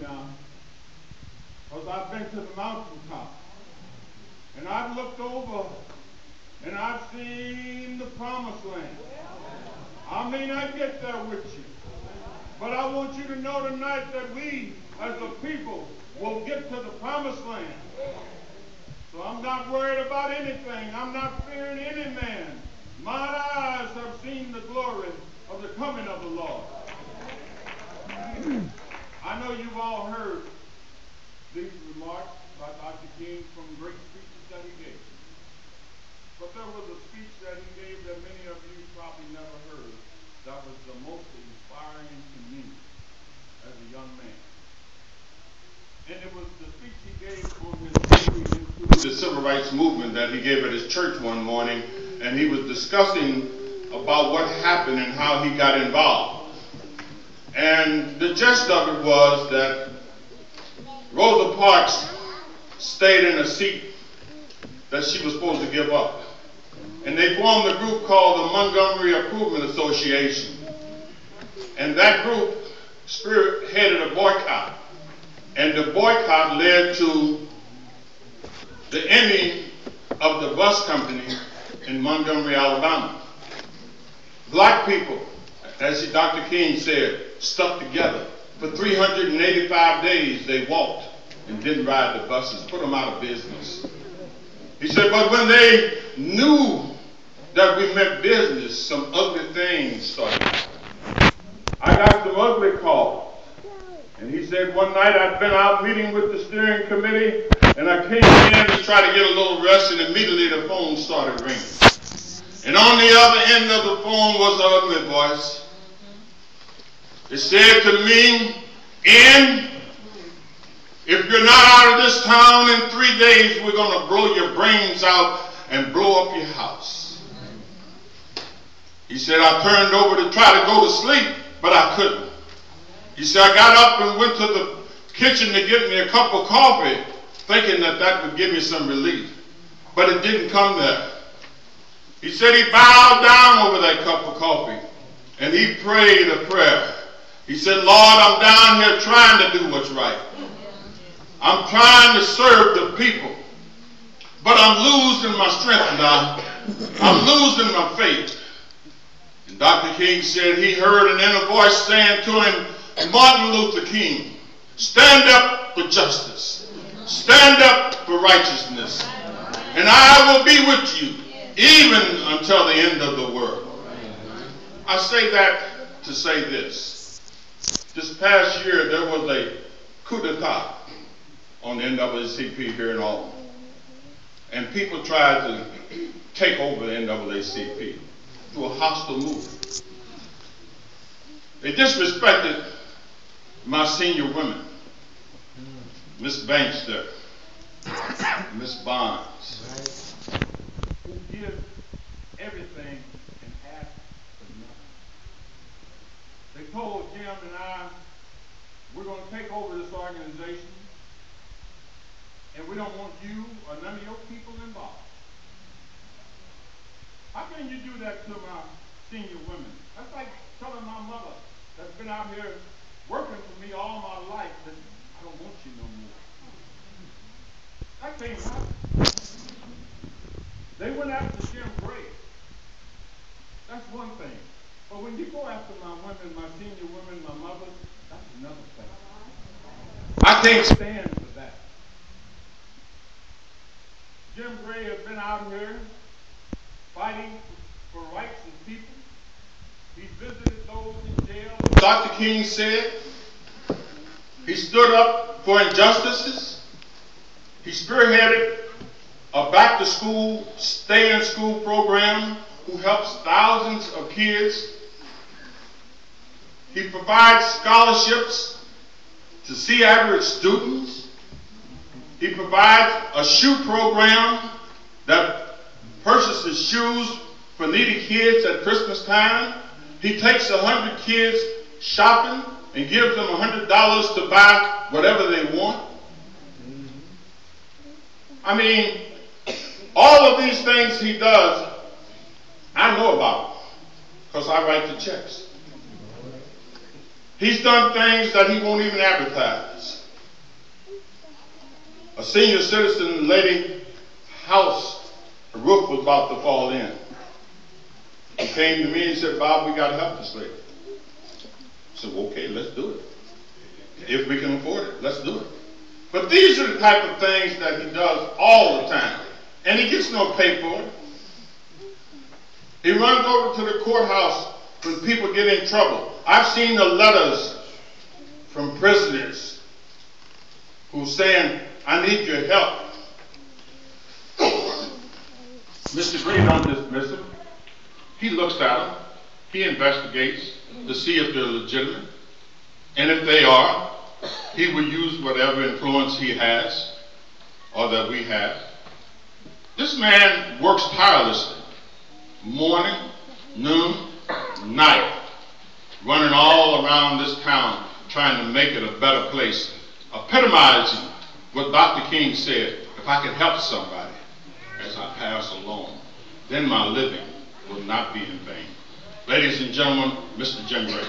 now, because I've been to the mountaintop. And I've looked over and I've seen the promised land. I may not get there with you, but I want you to know tonight that we as a people will get to the promised land. So I'm not worried about anything. I'm not fearing any man. My eyes have seen the glory of the coming of the Lord. I know you've all heard these remarks by Dr. King from great speeches that he gave. But there was a speech that he gave that many of you probably never heard that was the most inspiring to me as a young man. And it was the speech he gave on his entry into the civil rights movement that he gave at his church one morning, and he was discussing about what happened and how he got involved. And the gist of it was that Rosa Parks stayed in a seat that she was supposed to give up. And they formed a group called the Montgomery Improvement Association. And that group spearheaded a boycott. And the boycott led to the ending of the bus company in Montgomery, Alabama. Black people, as Dr. King said, stuck together. For 385 days they walked and didn't ride the buses, put them out of business. He said, but when they knew that we meant business, some ugly things started happening. I got some ugly calls. And he said, one night I'd been out meeting with the steering committee, and I came in to try to get a little rest, and immediately the phone started ringing. And on the other end of the phone was an ugly voice. It said to me, if you're not out of this town in 3 days, we're going to blow your brains out and blow up your house. He said, I turned over to try to go to sleep, but I couldn't. He said, I got up and went to the kitchen to get me a cup of coffee, thinking that that would give me some relief. But it didn't come there. He said he bowed down over that cup of coffee, and he prayed a prayer. He said, Lord, I'm down here trying to do what's right. I'm trying to serve the people, but I'm losing my strength now. I'm losing my faith. And Dr. King said he heard an inner voice saying to him, Martin Luther King, stand up for justice. Stand up for righteousness. And I will be with you even until the end of the world. I say that to say this. This past year there was a coup d'etat on the NAACP here in Albany. And people tried to take over the NAACP through a hostile movement. They disrespected my senior women, Miss Bankster, Miss Bonds, who give everything and ask for nothing. They told Jim and I, we're going to take over this organization, and we don't want you or none of your people involved. How can you do that to my senior women? That's like telling my mother that's been out here working for me all my life that I don't want you no more. That can't happen. They went after Jim Gray. That's one thing. But when you go after my women, my senior women, my mothers, that's another thing. I can't stand for that. Jim Gray has been out here fighting for rights of people. He's visited those in jail. Dr. King said he stood up for injustices. He spearheaded a back-to-school, stay-in-school program who helps thousands of kids. He provides scholarships to C-average students. He provides a shoe program that purchases shoes for needy kids at Christmas time. He takes 100 kids shopping and gives them $100 to buy whatever they want. I mean, all of these things he does, I know about because I write the checks. He's done things that he won't even advertise. A senior citizen lady house, the roof was about to fall in. He came to me and said, Bob, we got to help this lady. I said, well, okay, let's do it. If we can afford it, let's do it. But these are the type of things that he does all the time. And he gets no pay for it. He runs over to the courthouse when people get in trouble. I've seen the letters from prisoners who saying, I need your help. Mr. Gray don't dismiss them. He looks at them. He investigates to see if they're legitimate. And if they are, he will use whatever influence he has or that we have. This man works tirelessly. Morning, noon, night. Running all around this town trying to make it a better place. Epitomizing what Dr. King said. If I could help somebody as I pass along, then my living will not be in vain. Ladies and gentlemen, Mr. Jim Gray.